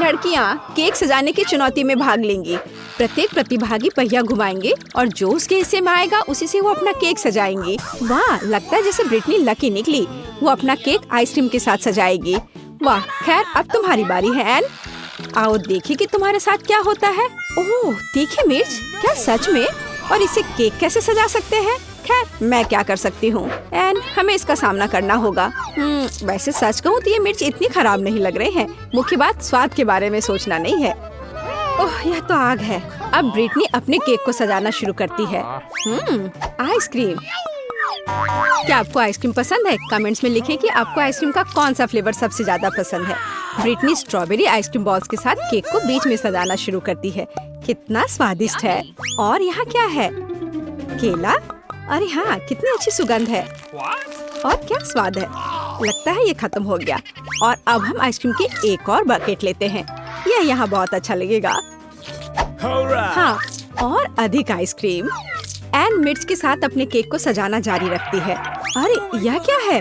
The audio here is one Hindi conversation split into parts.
लड़कियाँ केक सजाने की चुनौती में भाग लेंगी। प्रत्येक प्रतिभागी पहिया घुमाएंगे और जो उसके हिस्से में आएगा उसी से वो अपना केक सजाएंगी। वाह, लगता है जैसे ब्रिटनी लकी निकली। वो अपना केक आइसक्रीम के साथ सजाएगी। वाह, खैर अब तुम्हारी बारी है एन। आओ देखिए कि तुम्हारे साथ क्या होता है। ओह, तीखी मिर्च, क्या सच में? और इसे केक कैसे सजा सकते हैं? खैर, मैं क्या कर सकती हूँ एन, हमें इसका सामना करना होगा। वैसे सच कहूँ तो ये मिर्च इतनी खराब नहीं लग रहे हैं। मुख्य बात स्वाद के बारे में सोचना नहीं है। ओह, यह तो आग है। अब ब्रिटनी अपने केक को सजाना शुरू करती है। आइसक्रीम। क्या आपको आइसक्रीम पसंद है? कमेंट्स में लिखें कि आपको आइसक्रीम का कौन सा फ्लेवर सबसे ज्यादा पसंद है। ब्रिटनी स्ट्रॉबेरी आइसक्रीम बॉल्स के साथ केक को बीच में सजाना शुरू करती है। कितना स्वादिष्ट है। और यहाँ क्या है? केला। अरे हाँ, कितनी अच्छी सुगंध है और क्या स्वाद है। लगता है ये खत्म हो गया। और अब हम आइसक्रीम की एक और बकेट लेते हैं। यह यहाँ बहुत अच्छा लगेगा। हाँ, और अधिक आइसक्रीम। एन मिर्च के साथ अपने केक को सजाना जारी रखती है। अरे यह क्या है?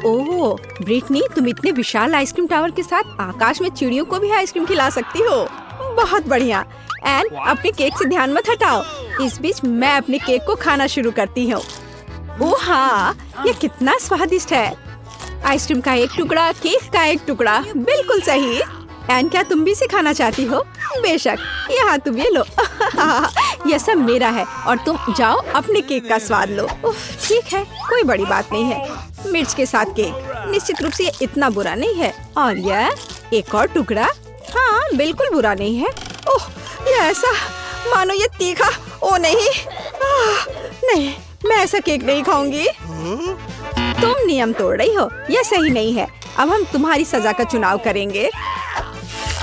ओह, ब्रिटनी, तुम इतने विशाल आइसक्रीम टावर के साथ आकाश में चिड़ियों को भी आइसक्रीम खिला सकती हो। बहुत बढ़िया। एन, अपने केक से ध्यान मत हटाओ। इस बीच मैं अपने केक को खाना शुरू करती हूँ। ओह हाँ, ये कितना स्वादिष्ट है। आइसक्रीम का एक टुकड़ा, केक का एक टुकड़ा, बिल्कुल सही। एन, क्या तुम भी इसे खाना चाहती हो? बेशक, यहाँ तुम ये लो। यह सब मेरा है और तुम जाओ अपने केक का स्वाद लो। उफ, ठीक है, कोई बड़ी बात नहीं है। मिर्च के साथ केक, निश्चित रूप से ये इतना बुरा नहीं है। और यह एक और टुकड़ा, हाँ बिल्कुल बुरा नहीं है। ओह, यह ऐसा मानो ये तीखा। ओ नहीं, नहीं, मैं ऐसा केक नहीं खाऊंगी। तुम नियम तोड़ रही हो, यह सही नहीं है। अब हम तुम्हारी सजा का चुनाव करेंगे।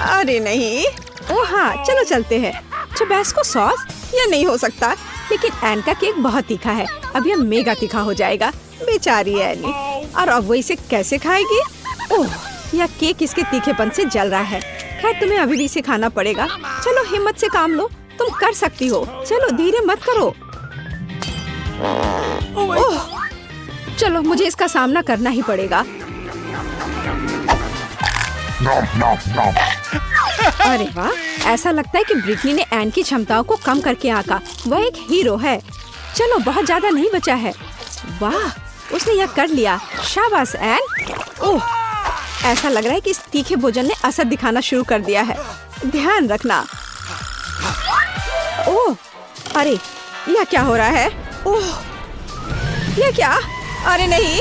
अरे नहीं। ओह हाँ, चलो चलते हैं। टबैस्को सॉस, यह नहीं हो सकता। लेकिन एन का केक बहुत तीखा है। अब यह मेगा तीखा हो जाएगा। बेचारी एनी। और अब वो इसे कैसे खाएगी? ओह, यह केक इसके तीखेपन से जल रहा है। खैर, तुम्हें अभी भी इसे खाना पड़ेगा। चलो हिम्मत से काम लो, तुम कर सकती हो। चलो धीरे मत करो। ओह, चलो मुझे इसका सामना करना ही पड़ेगा। अरे वाह, ऐसा लगता है कि ब्रिटनी ने एन की क्षमताओं को कम करके आंका। वह एक हीरो है। चलो बहुत ज्यादा नहीं बचा है। वाह, उसने यह कर लिया। शाबाश एन। ओह, ऐसा लग रहा है कि इस तीखे भोजन ने असर दिखाना शुरू कर दिया है। ध्यान रखना। ओह, अरे यह क्या हो रहा है? ओह, यह क्या? अरे नहीं,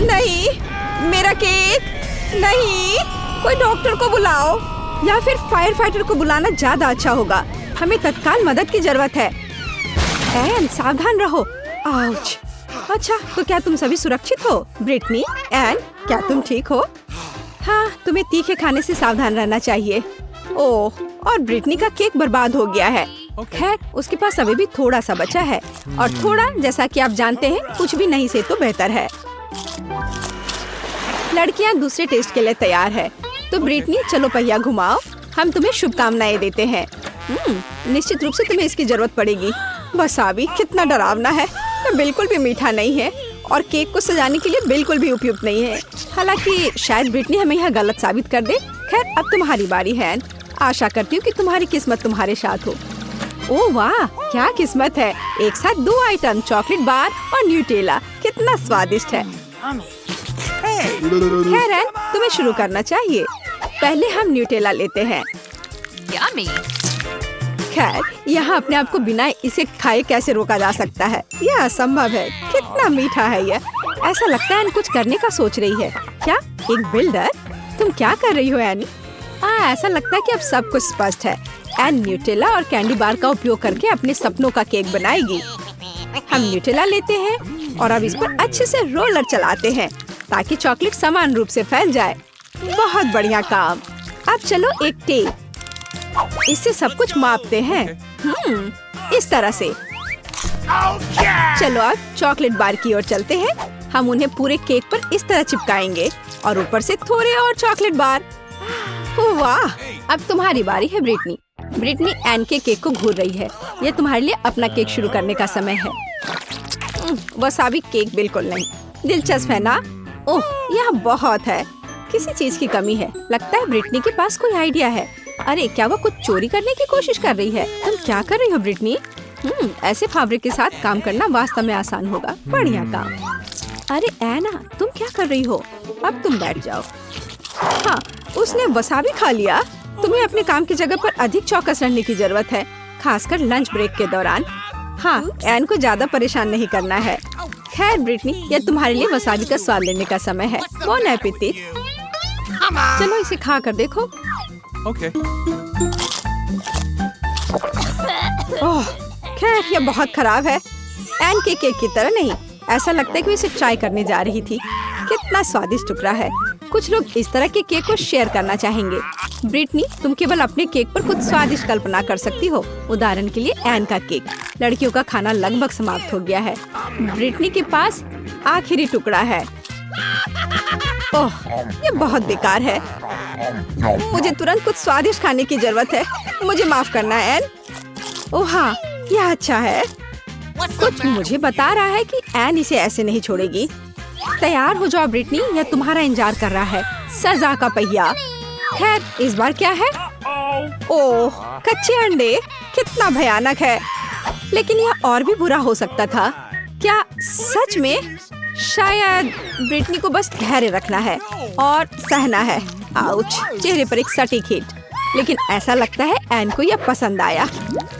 नहीं, मेरा केक नहीं। कोई डॉक्टर को बुलाओ या फिर फायर फाइटर को बुलाना ज्यादा अच्छा होगा। हमें तत्काल मदद की जरूरत है। एन, सावधान रहो। आउच। अच्छा, तो क्या तुम सभी सुरक्षित हो? ब्रिटनी, एन, क्या तुम ठीक हो? हाँ, तुम्हें तीखे खाने से सावधान रहना चाहिए। ओह, और ब्रिटनी का केक बर्बाद हो गया है। खैर, उसके पास अभी भी थोड़ा सा बचा है। और थोड़ा, जैसा कि आप जानते हैं, कुछ भी नहीं से तो बेहतर है। लड़कियां दूसरे टेस्ट के लिए तैयार है। तो ब्रिटनी, चलो पहिया घुमाओ। हम तुम्हें शुभकामनाएं देते हैं। निश्चित रूप से तुम्हें इसकी जरूरत पड़ेगी। वसाबी कितना डरावना है। बिल्कुल भी मीठा नहीं है और केक को सजाने के लिए बिल्कुल भी उपयुक्त नहीं है। हालांकि शायद ब्रिटनी हमें यह गलत साबित कर दे। खैर, अब तुम्हारी बारी है। आशा करती हूँ कि तुम्हारी किस्मत तुम्हारे साथ हो। ओह वाह, क्या किस्मत है। एक साथ 2 आइटम, चॉकलेट बार और न्यूटेला। कितना स्वादिष्ट है। खैर एन, तुम्हें शुरू करना चाहिए। पहले हम न्यूटेला लेते हैं। खैर, यहाँ अपने आप को बिना इसे खाए कैसे रोका जा सकता है? यह असंभव है। कितना मीठा है यह। ऐसा लगता है एन कुछ करने का सोच रही है। क्या? एक बिल्डर? तुम क्या कर रही हो एनी? ऐसा लगता है कि अब सब कुछ स्पष्ट है। एन न्यूटेला और कैंडी बार का उपयोग करके अपने सपनों का केक बनाएगी। हम न्यूटेला लेते हैं और अब इस पर अच्छे से रोलर चलाते हैं ताकि चॉकलेट समान रूप से फैल जाए। बहुत बढ़िया काम। अब चलो एक टेप, इससे सब कुछ मापते हैं। इस तरह से। चलो अब चॉकलेट बार की ओर चलते हैं। हम उन्हें पूरे केक पर इस तरह चिपकाएंगे और ऊपर से थोड़े और चॉकलेट बार। ओह वाह, अब तुम्हारी बारी है ब्रिटनी। ब्रिटनी एन के केक को घूर रही है। यह तुम्हारे लिए अपना केक शुरू करने का समय है। वसाबी केक बिल्कुल नहीं। दिलचस्प है ना? ओह, यह बहुत है। किसी चीज की कमी है। लगता है ब्रिटनी के पास कोई आइडिया है। अरे क्या वो कुछ चोरी करने की कोशिश कर रही है? तुम क्या कर रही हो ब्रिटनी? ऐसे फैब्रिक के साथ काम करना वास्तव में आसान होगा। बढ़िया काम। अरे एना, तुम क्या कर रही हो? अब तुम बैठ जाओ। हाँ, उसने वसाबी खा लिया। तुम्हें अपने काम की जगह पर अधिक चौकस रहने की जरूरत है, खासकर लंच ब्रेक के दौरान। हाँ, एन को ज्यादा परेशान नहीं करना है। खैर ब्रिटनी, यह तुम्हारे लिए वसाबी का स्वाद लेने का समय है। Bone appétit. चलो इसे खा कर देखो। Okay. ओह, खैर यह बहुत खराब है। एन के केक की तरह नहीं। ऐसा लगता है कि वो इसे ट्राई करने जा रही थी। कितना स्वादिष्ट टुकड़ा है। कुछ लोग इस तरह के केक को शेयर करना चाहेंगे। ब्रिटनी, तुम केवल अपने केक पर कुछ स्वादिष्ट कल्पना कर सकती हो। उदाहरण के लिए एन का केक। लड़कियों का खाना लगभग समाप्त हो गया है। ब्रिटनी के पास आखिरी टुकड़ा है। ओह, ये बहुत बेकार है। मुझे तुरंत कुछ स्वादिष्ट खाने की जरूरत है। मुझे माफ करना एन। ओह हाँ, यह अच्छा है। कुछ मुझे बता रहा है कि एन इसे ऐसे नहीं छोड़ेगी। तैयार हो जाओ ब्रिटनी, यह तुम्हारा इंतजार कर रहा है। सजा का पहिया। खैर इस बार क्या है? ओह, कच्चे अंडे। कितना भयानक है। लेकिन यह और भी बुरा हो सकता था। क्या सच में? शायद ब्रिटनी को बस धैर्य रखना है और सहना है। आउच, चेहरे पर एक सटीक हिट। लेकिन ऐसा लगता है एन को यह पसंद आया।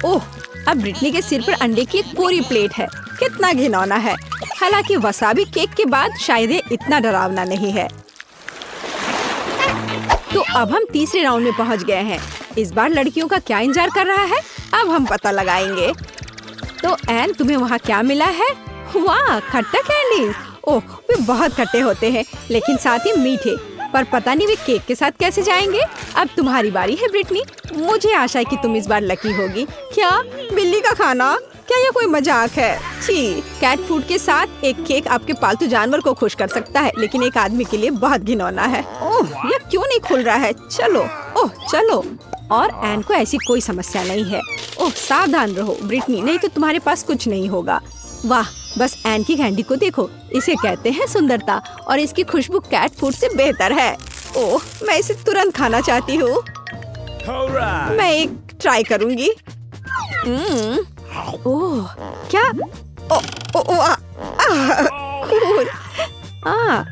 ओह, अब ब्रिटनी के सिर पर अंडे की एक पूरी प्लेट है। कितना घिनौना है। हालांकि वसाबी केक के बाद शायद ये इतना डरावना नहीं है। तो अब हम तीसरे राउंड में पहुंच गए हैं। इस बार लड़कियों का क्या इंतजार कर रहा है, अब हम पता लगाएंगे। तो एन, तुम्हें वहाँ क्या मिला है? वाह, खट्टा कैंडीज। ओह, वे बहुत खट्टे होते हैं, लेकिन साथ ही मीठे। पर पता नहीं वे केक के साथ कैसे जाएंगे। अब तुम्हारी बारी है ब्रिटनी। मुझे आशा है कि तुम इस बार लकी होगी। क्या बिल्ली का खाना? क्या यह कोई मजाक है? छी, कैट फूड के साथ एक केक आपके पालतू जानवर को खुश कर सकता है, लेकिन एक आदमी के लिए बहुत घिनौना है। ओह, यह क्यों नहीं खुल रहा है? चलो, ओह चलो। और एन को ऐसी कोई समस्या नहीं है। ओह, सावधान रहो ब्रिटनी, नहीं तो तुम्हारे पास कुछ नहीं होगा। वाह, बस एन की कैंडी को देखो। इसे कहते हैं सुंदरता, और इसकी खुशबू कैट फूड से बेहतर है। ओह, मैं इसे तुरंत खाना चाहती हूँ। मैं एक ट्राई करूँगी। ओह, क्या?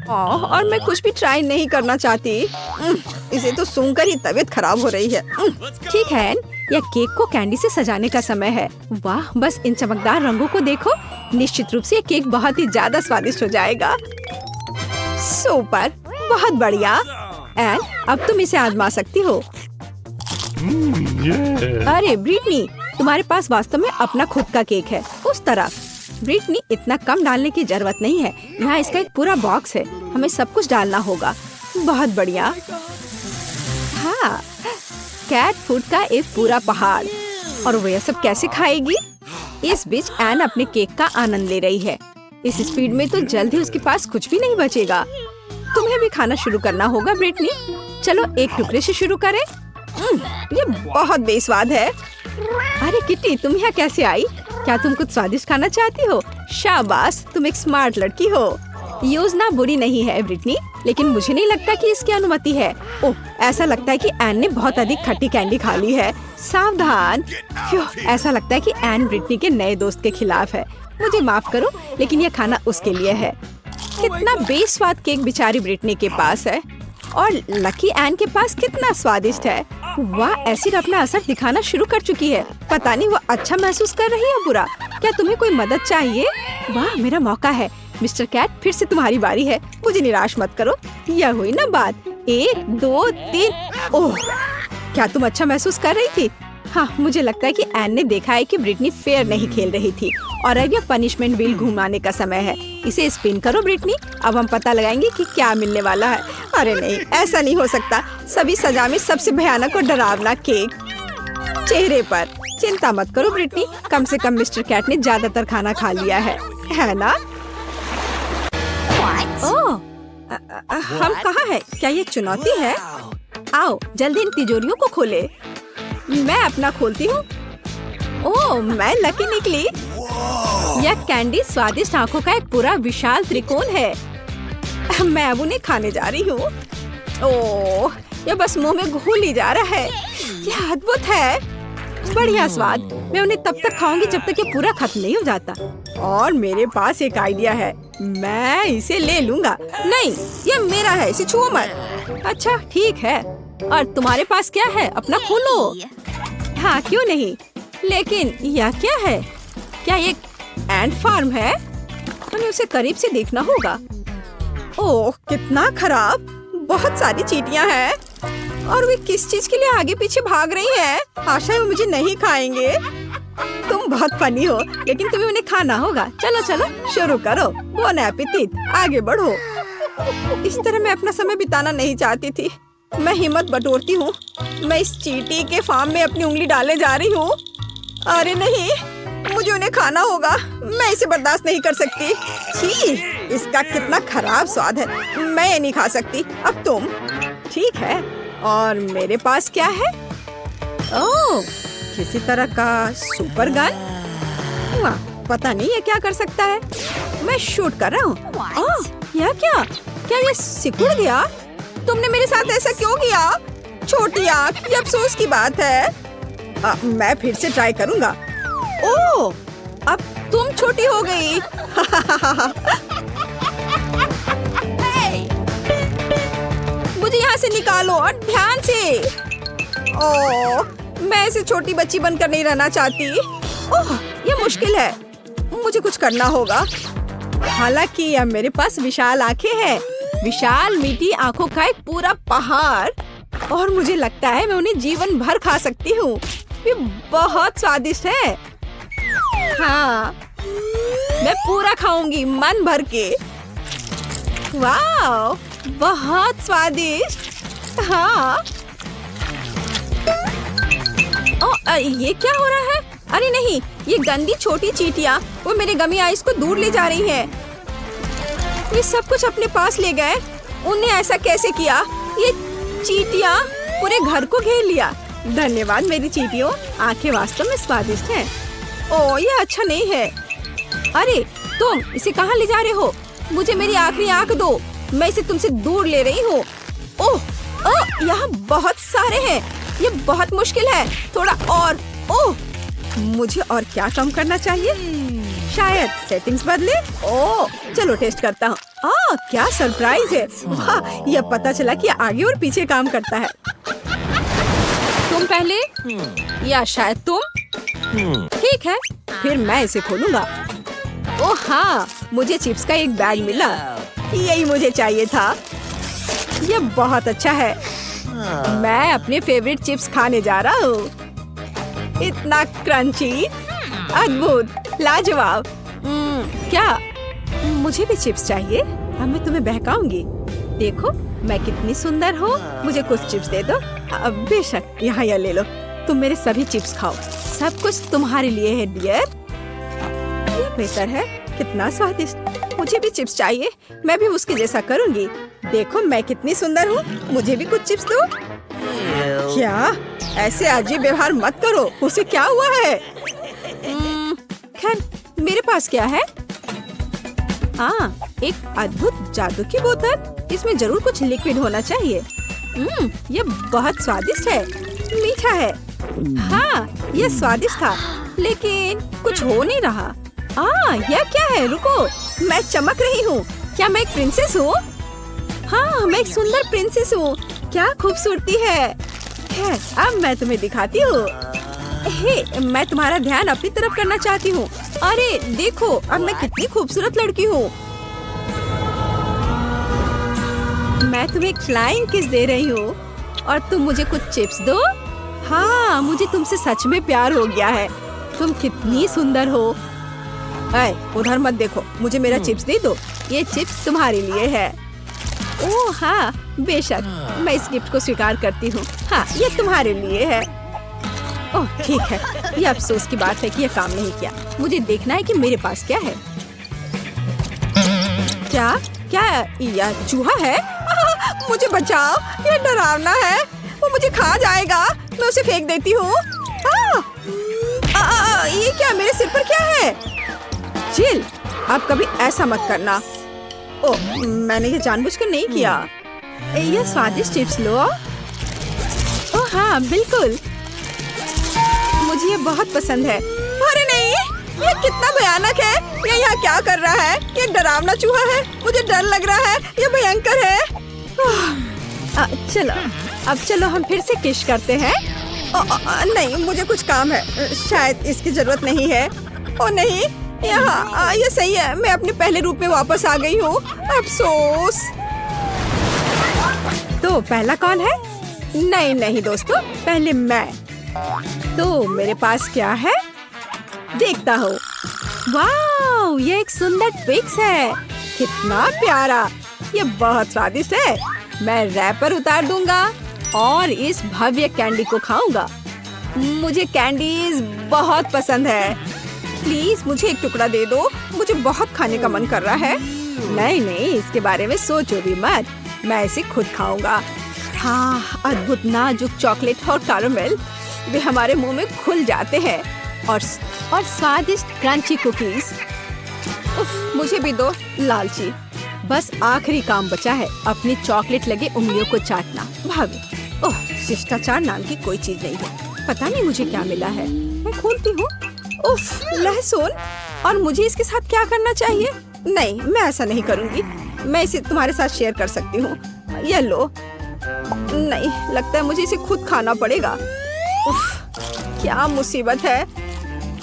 और मैं कुछ भी ट्राई नहीं करना चाहती। इसे तो सूंघकर ही तबीयत खराब हो रही है। ठीक है, यह केक को कैंडी से सजाने का समय है। वाह, बस इन चमकदार रंगों को देखो। निश्चित रूप से ये केक बहुत ही ज्यादा स्वादिष्ट हो जाएगा। सुपर, बहुत बढ़िया। एन, अब तुम इसे आजमा सकती हो। अरे ब्रिटनी, तुम्हारे पास वास्तव में अपना खुद का केक है। उस तरफ। ब्रिटनी, इतना कम डालने की जरूरत नहीं है। यहाँ इसका एक पूरा बॉक्स है। हमें सब कुछ डालना होगा। बहुत बढ़िया। हाँ, कैट फूड का एक पूरा पहाड़। और वो यह सब कैसे खाएगी? इस बीच एन अपने केक का आनंद ले रही है। इस स्पीड में तो जल्द ही उसके पास कुछ भी नहीं बचेगा। तुम्हें भी खाना शुरू करना होगा ब्रिटनी। चलो एक टुकड़े से शुरू करें। ये बहुत बेस्वाद है। अरे किटी, तुम यहाँ कैसे आई? क्या तुम कुछ स्वादिष्ट खाना चाहती हो? शाबाश, तुम एक स्मार्ट लड़की हो। योजना बुरी नहीं है ब्रिटनी, लेकिन मुझे नहीं लगता कि इसकी अनुमति है। ओह, ऐसा लगता है कि एन ने बहुत अधिक खट्टी कैंडी खा ली है। सावधान। ऐसा लगता है कि एन ब्रिटनी के नए दोस्त के खिलाफ है। मुझे माफ करो, लेकिन यह खाना उसके लिए है। कितना बेस्वाद केक बेचारी ब्रिटनी के पास है, और लकी एन के पास कितना स्वादिष्ट है। वाह, एसिड अपना असर दिखाना शुरू कर चुकी है। पता नहीं वो अच्छा महसूस कर रही है बुरा। क्या तुम्हें कोई मदद चाहिए? वाह, मेरा मौका है। मिस्टर कैट, फिर से तुम्हारी बारी है। मुझे निराश मत करो। यह हुई ना बात। 1 2 3। ओह, क्या तुम अच्छा महसूस कर रही थी? हाँ, मुझे लगता है कि एन ने देखा है कि ब्रिटनी फेयर नहीं खेल रही थी, और अब यह पनिशमेंट व्हील घुमाने का समय है। इसे स्पिन करो ब्रिटनी। अब हम पता लगाएंगे कि क्या मिलने वाला है। अरे नहीं, ऐसा नहीं हो सकता। सभी सजा में सबसे भयानक और डरावना केक चेहरे पर। चिंता मत करो ब्रिटनी, कम से कम मिस्टर कैट ने ज्यादातर खाना खा लिया है ना? ओह, हम कहाँ हैं? क्या ये चुनौती है? आओ जल्दी इन तिजोरियों को खोले। मैं अपना खोलती हूँ। ओह, मैं लकी निकली। यह कैंडी स्वादिष्ट आंखों का एक पूरा विशाल त्रिकोण है। मैं अब उन्हें खाने जा रही हूँ। ओह, ये बस मुंह में घुल ही जा रहा है। ये अद्भुत है, बढ़िया स्वाद। मैं उन्हें तब तक खाऊंगी जब तक ये पूरा खत्म नहीं हो जाता। और मेरे पास एक आइडिया है, मैं इसे ले लूंगा। नहीं, ये मेरा है, इसे छुओ मत। अच्छा ठीक है, और तुम्हारे पास क्या है? अपना खोलो। हाँ क्यों नहीं, लेकिन यह क्या है? क्या ये एंट फार्म है? हमें उसे करीब से देखना होगा। ओह कितना खराब, बहुत सारी चींटियां हैं और वे किस चीज के लिए आगे पीछे भाग रही हैं? आशा है वो मुझे नहीं खाएंगे। तुम बहुत फनी हो, लेकिन तुम्हें उन्हें खाना होगा। चलो चलो शुरू करो। बोन एपेटिट, आगे बढ़ो। इस तरह मैं अपना समय बिताना नहीं चाहती थी। मैं हिम्मत बटोरती हूँ। मैं इस चींटी के फार्म में अपनी उंगली डालने जा रही हूँ। अरे नहीं, मुझे उन्हें खाना होगा। मैं इसे बर्दाश्त नहीं कर सकती। छी, इसका कितना खराब स्वाद है। मैं ये नहीं खा सकती। अब तुम। ठीक है, और मेरे पास क्या है? ओह, किसी तरह का सुपर गन। वाह, पता नहीं ये क्या कर सकता है। मैं शूट कर रहा हूँ। ओह, यह क्या? क्या ये सिकुड़ गया? तुमने मेरे साथ ऐसा क्यों किया? छोटी आँख, ये अफसोस की बात है। मैं फिर से ट्राई करूँगा। ओह, अब तुम छोटी हो गई। मुझे यहाँ से निकालो और ध्यान से। ओह, मैं ऐसे छोटी बच्ची बनकर नहीं रहना चाहती। ओह, ये मुश्किल है। मुझे कुछ करना होगा। हालांकि अब मेरे पास विशाल आंखें हैं, विशाल मीठी आंखों का एक पूरा पहाड़, और मुझे लगता है मैं उन्हें जीवन भर खा सकती हूँ। ये बहुत स्वादिष्ट है। हाँ, मैं पूरा खाऊंगी मन भर के। वाह, बहुत स्वादिष्ट। हाँ। ये क्या हो रहा है? अरे नहीं, ये गंदी छोटी चींटियाँ वो मेरे गमी आइस को दूर ले जा रही हैं। वे सब कुछ अपने पास ले गए। उन्हें ऐसा कैसे किया? ये चींटियाँ पूरे घर को घेर लिया। धन्यवाद मेरी चींटियों, आंखें वास्तव में स्वादिष्ट हैं। ओह, ये अच्छा नहीं है। अरे तुम इसे कहाँ ले जा रहे हो? मुझे मेरी आखिरी आंख दो। मैं इसे तुमसे दूर ले रही हूँ। ओह, यहाँ बहुत सारे हैं। ये बहुत मुश्किल है। थोड़ा और। ओह, मुझे और क्या कम करना चाहिए? शायद सेटिंग्स बदले। ओह, चलो टेस्ट करता हूँ। क्या सरप्राइज है। वाह, यह पता चला कि आगे और पीछे काम करता है। तुम पहले या शायद तुम? ठीक है, फिर मैं इसे खोलूंगा। ओह हाँ, मुझे चिप्स का एक बैग मिला। यही मुझे चाहिए था। यह बहुत अच्छा है। मैं अपने फेवरेट चिप्स खाने जा रहा हूँ। इतना क्रंची, अद्भुत, लाजवाब। क्या मुझे भी चिप्स चाहिए? अब मैं तुम्हें बहकाऊंगी। देखो मैं कितनी सुंदर हूँ। मुझे कुछ चिप्स दे दो। अब बेशक, यहाँ यह ले लो। तुम मेरे सभी चिप्स खाओ। सब कुछ तुम्हारे लिए है डियर। ये बेहतर है। कितना स्वादिष्ट। मुझे भी चिप्स चाहिए। मैं भी उसके जैसा करूँगी। देखो मैं कितनी सुंदर हूँ। मुझे भी कुछ चिप्स दो। क्या? ऐसे अजीब व्यवहार मत करो। उसे क्या हुआ है? खैर, मेरे पास क्या है? हाँ, एक अद्भुत जादू की बोतल। इसमें जरूर कुछ लिक्विड होना चाहिए। ये बहुत स्वादिष्ट है। मीठा है। हाँ, ये स्वादिष्ट था, लेकिन कुछ हो नहीं रहा। यह क्या है? रुको, मैं चमक रही हूँ। क्या मैं एक प्रिंसेस हूँ? हाँ, मैं एक सुंदर प्रिंसेस हूँ। क्या खूबसूरती है। खैर, अब मैं तुम्हें दिखाती हूँ। हे, मैं तुम्हारा ध्यान अपनी तरफ करना चाहती हूँ। अरे देखो, अब मैं कितनी खूबसूरत लड़की हूँ। मैं तुम्हें फ्लाइंग किस दे रही हूँ और तुम मुझे कुछ चिप्स दो। हाँ, मुझे तुमसे सच में प्यार हो गया है। तुम कितनी सुंदर हो। उधर मत देखो, मुझे मेरा चिप्स दे दो। ये चिप्स तुम्हारे लिए है। ओह हाँ, बेशक, मैं इस गिफ्ट को स्वीकार करती हूँ। हाँ, ये तुम्हारे लिए है। ओह ठीक है, ये अफसोस की बात है कि ये काम नहीं किया। मुझे देखना है कि मेरे पास क्या है। क्या क्या यह चूहा है? मुझे बचाओ, ये डरावना है। वो मुझे खा जाएगा। मैं उसे फेंक देती हूँ। ये क्या, मेरे सिर पर क्या है? चिल, अब कभी ऐसा मत करना। ओह, मैंने ये जानबूझकर नहीं किया। ये स्वादिष्ट चिप्स लो। ओह हाँ बिल्कुल, मुझे ये बहुत पसंद है। अरे नहीं, ये कितना भयानक है। ये यहाँ क्या कर रहा है? ये डरावना चूहा है, मुझे डर लग रहा है, ये भयंकर है। चलो अब चलो हम फिर से किस करते हैं। नहीं, मुझे कुछ काम है, शायद इसकी जरूरत नहीं है। ओ नहीं, यहाँ ये सही है, मैं अपने पहले रूप में वापस आ गई हूँ। अफसोस। तो पहला कौन है? नहीं नहीं दोस्तों, पहले मैं। तो मेरे पास क्या है देखता हूँ। वाओ, ये एक सुंदर ट्विक्स है, कितना प्यारा। ये बहुत स्वादिष्ट है। मैं रैपर उतार दूंगा और इस भव्य कैंडी को खाऊंगा। मुझे कैंडीज बहुत पसंद है। प्लीज मुझे एक टुकड़ा दे दो, मुझे बहुत खाने का मन कर रहा है। नहीं नहीं, इसके बारे में सोचो भी मत, मैं इसे खुद खाऊंगा। हाँ, अद्भुत नाजुक चॉकलेट और कैरामेल, वे हमारे मुंह में खुल जाते हैं। और स्वादिष्ट क्रंची कुकीज। उफ, मुझे भी दो लालची। बस आखिरी काम बचा है, अपनी चॉकलेट लगे उंगलियों को चाटना। भाभी, ओह, शिष्टाचार नाम की कोई चीज नहीं है। पता नहीं मुझे क्या मिला है। मैं खोलती हूँ। उफ, लहसुन। और मुझे इसके साथ क्या करना चाहिए? नहीं, मैं ऐसा नहीं करूँगी। मैं इसे तुम्हारे साथ शेयर कर सकती हूँ। ये लो। नहीं, लगता है मुझे इसे खुद खाना पड़ेगा। उफ, क्या मुसीबत है।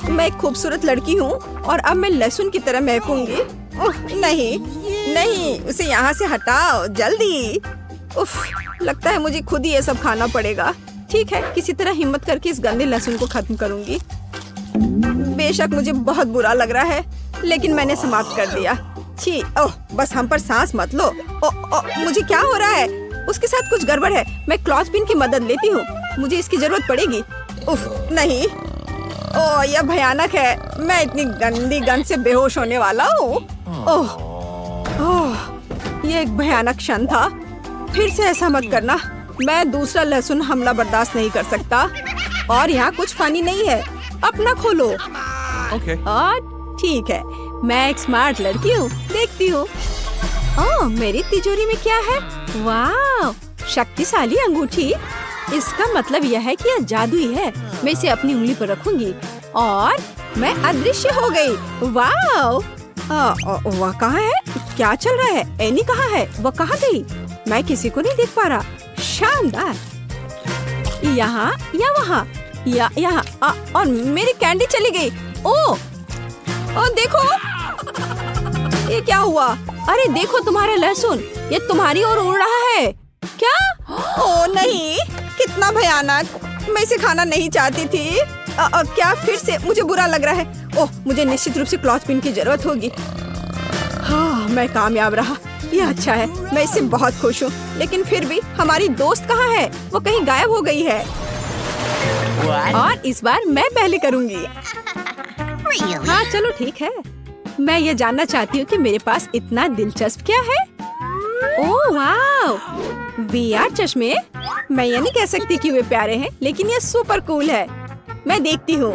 मैं एक खूबसूरत लड़की हूँ और अब मैं लहसुन की तरह महकूंगी। ओह नहीं नहीं, उसे यहाँ से हटाओ जल्दी। उफ, लगता है मुझे खुद ही ये सब खाना पड़ेगा। ठीक है, किसी तरह हिम्मत करके इस गंदे लहसुन को खत्म करूंगी। बेशक मुझे बहुत बुरा लग रहा है, लेकिन मैंने समाप्त कर दिया। छी, ओह, बस हम पर सांस मत लो। मुझे क्या हो रहा है? उसके साथ कुछ गड़बड़ है। मैं क्लॉथ पिन की मदद लेती हूँ, मुझे इसकी जरूरत पड़ेगी। उफ, नहीं, ओह, यह भयानक है। मैं इतनी गंदी गंध से बेहोश होने वाला हूँ। ओह, ये एक भयानक क्षण था। फिर से ऐसा मत करना। मैं दूसरा लहसुन हमला बर्दाश्त नहीं कर सकता। और यहाँ कुछ फनी नहीं है। अपना खोलो। और ठीक है, मैं एक स्मार्ट लड़की हूँ, देखती हूँ। ओह, मेरी तिजोरी में क्या है? वाह, शक्तिशाली अंगूठी। इसका मतलब यह है कि यह जादुई है। मैं इसे अपनी उंगली पर रखूंगी और मैं अदृश्य हो गई। वाह, वह कहाँ है? क्या चल रहा है? एनी कहाँ है? वह कहाँ गई? मैं किसी को नहीं देख पा रहा। शानदार। यहाँ या वहाँ या यहाँ। और मेरी कैंडी चली गई। ओह, देखो, ये क्या हुआ? अरे देखो, तुम्हारा लहसुन, ये तुम्हारी ओर उड़ रहा है। क्या? ओह नहीं, कितना भयानक। मैं इसे खाना नहीं चाहती थी। क्या फिर से मुझे बुरा लग रहा है? ओह, मुझे निश्चित रूप से क्लॉथ पिन की जरूरत होगी। हाँ, मैं कामयाब रहा, ये अच्छा है। मैं इससे बहुत खुश हूँ। लेकिन फिर भी हमारी दोस्त कहाँ है? वो कहीं गायब हो गई है। और इस बार मैं पहले करूँगी। हाँ चलो ठीक है। मैं ये जानना चाहती हूँ कि मेरे पास इतना दिलचस्प क्या है। ओह वाह, VR चश्मे। मैं ये नहीं कह सकती कि वे प्यारे हैं, लेकिन ये सुपर कूल है। मैं देखती हूँ।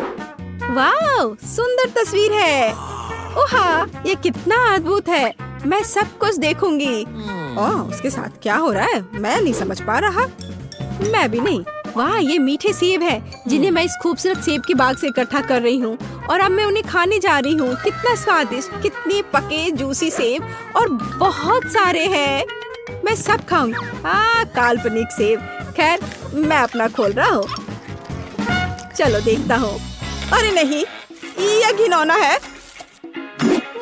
वाह, सुंदर तस्वीर है। ओह हाँ, ये कितना अद्भुत है। मैं सब कुछ देखूंगी। ओह, उसके साथ क्या हो रहा है? मैं नहीं समझ पा रहा। मैं भी नहीं। वाह, ये मीठे सेब हैं, जिन्हें मैं इस खूबसूरत सेब की बाग से इकट्ठा कर रही हूँ और अब मैं उन्हें खाने जा रही हूँ। कितना स्वादिष्ट, कितने पके जूसी सेब और बहुत सारे हैं। मैं सब खाऊंगी। काल्पनिक सेब। खैर, मैं अपना खोल रहा हूँ। चलो देखता हूँ। अरे नहीं, यह घिनौना है।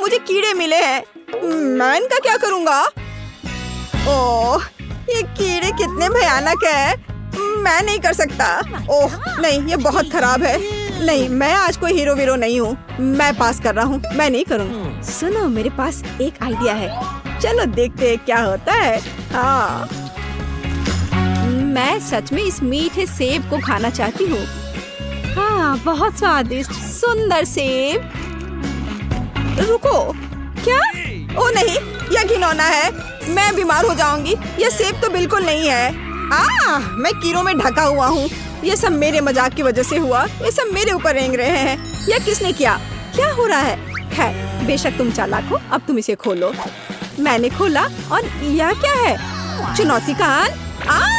मुझे कीड़े मिले हैं। मैं इनका क्या करूँगा? ओह, ये कीड़े कितने भयानक है। मैं नहीं कर सकता। ओह नहीं, ये बहुत खराब है। नहीं, मैं आज कोई हीरो वीरो नहीं हूँ। मैं पास कर रहा हूँ, मैं नहीं करूँगी। सुनो, मेरे पास एक आइडिया है। चलो देखते हैं क्या होता है। हाँ, मैं सच में इस मीठे सेब को खाना चाहती हूँ। हाँ, बहुत स्वादिष्ट सुंदर सेब। रुको, क्या? ओ नहीं, यह घिनौना है। मैं बीमार हो जाऊंगी। यह सेब तो बिल्कुल नहीं है। मैं कीड़ों में ढका हुआ हूँ। ये सब मेरे मजाक की वजह से हुआ। ये सब मेरे ऊपर रेंग रहे हैं। यह किसने किया? क्या हो रहा है? खैर, बेशक तुम चालाक हो। अब तुम इसे खोलो। मैंने खोला और यह क्या है? चुनौती का अंत।